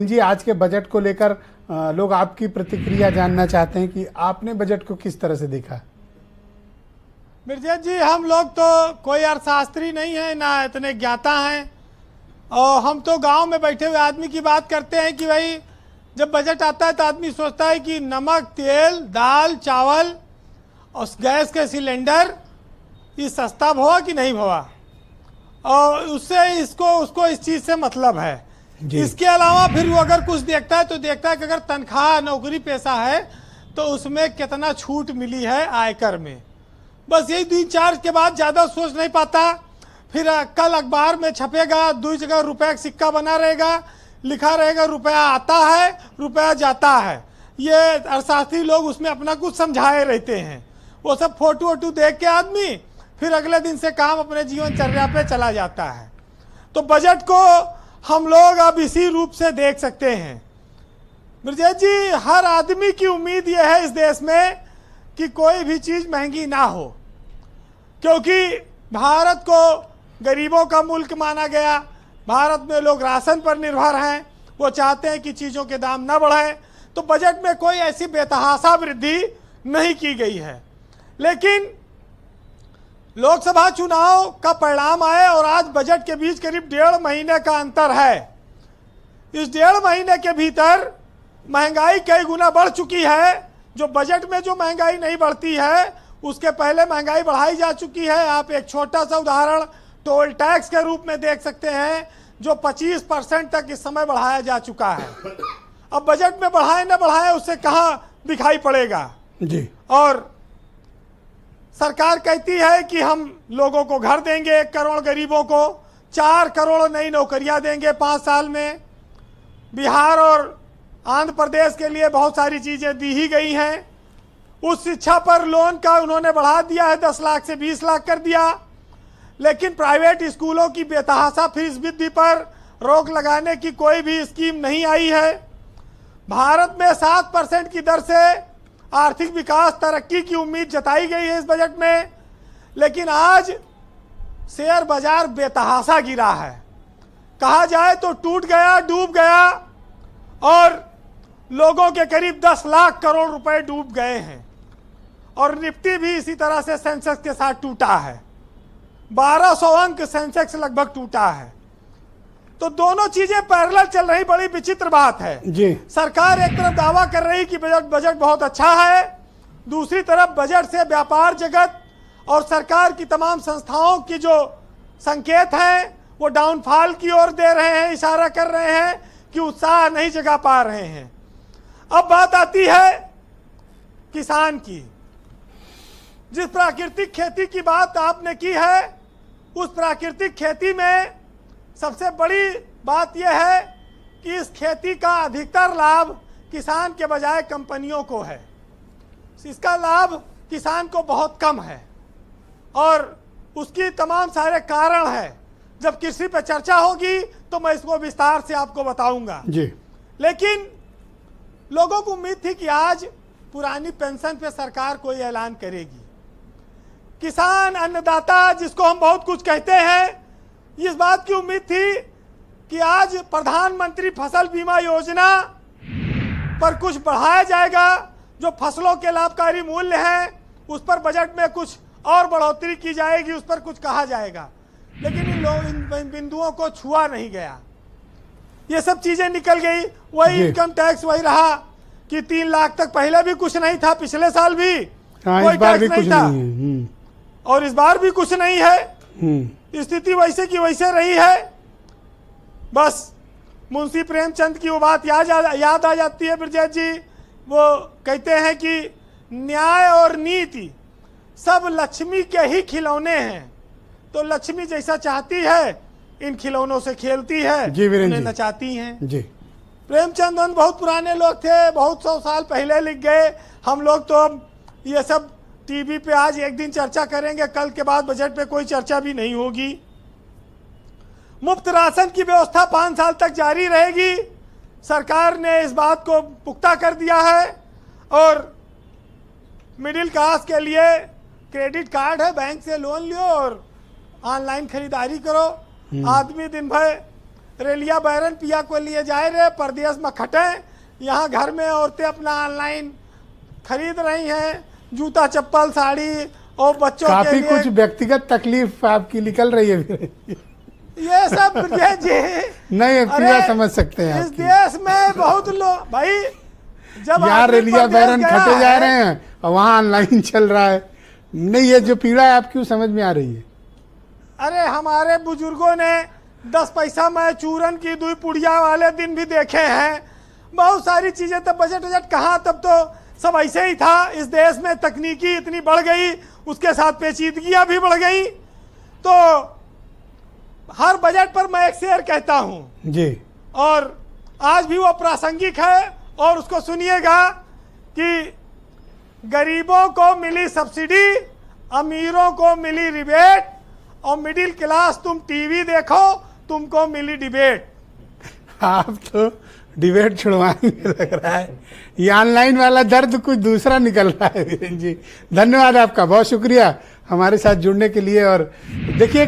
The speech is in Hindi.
जी, आज के बजट को लेकर लोग आपकी प्रतिक्रिया जानना चाहते हैं कि आपने बजट को किस तरह से देखा। मिर्जा जी, हम लोग तो कोई अर्थशास्त्री नहीं है, ना इतने ज्ञाता हैं, और हम तो गांव में बैठे हुए आदमी की बात करते हैं कि भाई जब बजट आता है तो आदमी सोचता है कि नमक, तेल, दाल, चावल और गैस के सिलेंडर ये सस्ता हुआ कि नहीं हुआ, और उससे उसको इस चीज़ से मतलब है। इसके अलावा फिर वो अगर कुछ देखता है तो देखता है कि अगर तनख्वाह नौकरी पेशा है तो उसमें कितना छूट मिली है आयकर में। बस यही 3-4 के बाद ज़्यादा सोच नहीं पाता। फिर कल अखबार में छपेगा, 2 जगह रुपए का सिक्का बना रहेगा, लिखा रहेगा रुपया आता है, रुपया जाता है। ये अर्थशास्त्री लोग उसमें अपना कुछ समझाए रहते हैं। वो सब फोटो वोटो देख के आदमी फिर अगले दिन से काम अपने जीवनचर्या पे चला जाता है। तो बजट को हम लोग अब इसी रूप से देख सकते हैं। ब्रजेश जी, हर आदमी की उम्मीद यह है इस देश में कि कोई भी चीज़ महंगी ना हो, क्योंकि भारत को गरीबों का मुल्क माना गया। भारत में लोग राशन पर निर्भर हैं, वो चाहते हैं कि चीज़ों के दाम न बढ़ें। तो बजट में कोई ऐसी बेतहाशा वृद्धि नहीं की गई है। लेकिन लोकसभा चुनाव का परिणाम आए और आज बजट के बीच करीब 1.5 महीने का अंतर है। इस 1.5 महीने के भीतर महंगाई कई गुना बढ़ चुकी है। जो बजट में जो महंगाई नहीं बढ़ती है उसके पहले महंगाई बढ़ाई जा चुकी है। आप एक छोटा सा उदाहरण टोल टैक्स के रूप में देख सकते हैं, जो 25% तक इस समय बढ़ाया जा चुका है। अब बजट में बढ़ाए न बढ़ाए उससे कहाँ दिखाई पड़ेगा जी। और सरकार कहती है कि हम लोगों को घर देंगे, 1 करोड़ गरीबों को 4 करोड़ नई नौकरियां देंगे 5 साल में। बिहार और आंध्र प्रदेश के लिए बहुत सारी चीज़ें दी ही गई हैं। उस शिक्षा पर लोन का उन्होंने बढ़ा दिया है, 10 लाख से 20 लाख कर दिया। लेकिन प्राइवेट स्कूलों की बेतहाशा फीस वृद्धि पर रोक लगाने की कोई भी स्कीम नहीं आई है। भारत में 7% की दर से आर्थिक विकास तरक्की की उम्मीद जताई गई है इस बजट में, लेकिन आज शेयर बाजार बेतहाशा गिरा है। कहा जाए तो टूट गया, डूब गया, और लोगों के करीब 10 लाख करोड़ रुपए डूब गए हैं। और निफ्टी भी इसी तरह से सेंसेक्स के साथ टूटा है। 1200 अंक सेंसेक्स लगभग टूटा है। तो दोनों चीजें पैरेलल चल रही, बड़ी विचित्र बात है जी। सरकार एक तरफ दावा कर रही कि बजट बहुत अच्छा है, दूसरी तरफ बजट से व्यापार जगत और सरकार की तमाम संस्थाओं की जो संकेत हैं वो डाउनफॉल की ओर दे रहे हैं, इशारा कर रहे हैं कि उत्साह नहीं जगा पा रहे हैं। अब बात आती है किसान की। जिस प्राकृतिक खेती की बात आपने की है, उस प्राकृतिक खेती में सबसे बड़ी बात यह है कि इस खेती का अधिकतर लाभ किसान के बजाय कंपनियों को है। इसका लाभ किसान को बहुत कम है और उसकी तमाम सारे कारण हैं। जब कृषि पर चर्चा होगी तो मैं इसको विस्तार से आपको बताऊंगा जी। लेकिन लोगों को उम्मीद थी कि आज पुरानी पेंशन पे सरकार कोई ऐलान करेगी। किसान अन्नदाता जिसको हम बहुत कुछ कहते हैं, इस बात की उम्मीद थी कि आज प्रधानमंत्री फसल बीमा योजना पर कुछ बढ़ाया जाएगा। जो फसलों के लाभकारी मूल्य हैं उस पर बजट में कुछ और बढ़ोतरी की जाएगी, उस पर कुछ कहा जाएगा। लेकिन इन बिंदुओं को छुआ नहीं गया। ये सब चीजें निकल गई। वही इनकम टैक्स वही रहा कि 3 लाख तक पहले भी कुछ नहीं था, पिछले साल भी कोई टैक्स नहीं था, और इस बार भी कुछ नहीं है। स्थिति वैसे की वैसे रही है। बस मुंशी प्रेमचंद की वो बात याद आ जाती है ब्रजेश जी। वो कहते हैं कि न्याय और नीति सब लक्ष्मी के ही खिलौने हैं, तो लक्ष्मी जैसा चाहती है इन खिलौनों से खेलती है, उन्हें नचाती हैं जी। प्रेमचंद बहुत पुराने लोग थे, बहुत 100 साल पहले लिख गए। हम लोग तो अब ये सब टीवी पे आज एक दिन चर्चा करेंगे, कल के बाद बजट पे कोई चर्चा भी नहीं होगी। मुफ्त राशन की व्यवस्था 5 साल तक जारी रहेगी। सरकार ने इस बात को पुख्ता कर दिया है। और मिडिल क्लास के लिए क्रेडिट कार्ड है, बैंक से लोन लियो और ऑनलाइन खरीदारी करो। आदमी दिन भर रेलिया बैरन पिया को लिए जाए रहे परदेश में खटे, यहाँ घर में औरतें अपना ऑनलाइन खरीद रही हैं जूता चप्पल साड़ी और बच्चों के काफी लिए कुछ व्यक्तिगत तकलीफ आपकी निकल रही है ये सब ब्रजेश जी नहीं पीड़ा अरे, समझ सकते हैं इस आपकी। देश में बहुत लोग भाई जब यहाँ आदमी रेलिया परदेश बैरन गया खटे जा है, रहे हैं और वहाँ ऑनलाइन चल रहा है। नहीं ये जो पीड़ा है आपकी वो समझ में आ रही है। अरे हमारे बुजुर्गों ने 10 पैसा में चूरन की 2 पुड़िया वाले दिन भी देखे हैं। बहुत सारी चीजें, तब बजट वजट कहाँ, तब तो सब ऐसे ही था। इस देश में तकनीकी इतनी बढ़ गई, उसके साथ पेचीदगियां भी बढ़ गई। तो हर बजट पर मैं एक शेर कहता हूं जी और आज भी वो प्रासंगिक है और उसको सुनिएगा कि गरीबों को मिली सब्सिडी, अमीरों को मिली रिबेट और मिडिल क्लास तुम टीवी देखो तुमको मिली डिबेट। आप तो डिबेट छुड़वाएंगे लग रहा है। ये ऑनलाइन वाला दर्द कुछ दूसरा निकल रहा है वीरेंद्र जी। धन्यवाद आपका, बहुत शुक्रिया हमारे साथ जुड़ने के लिए। और देखिए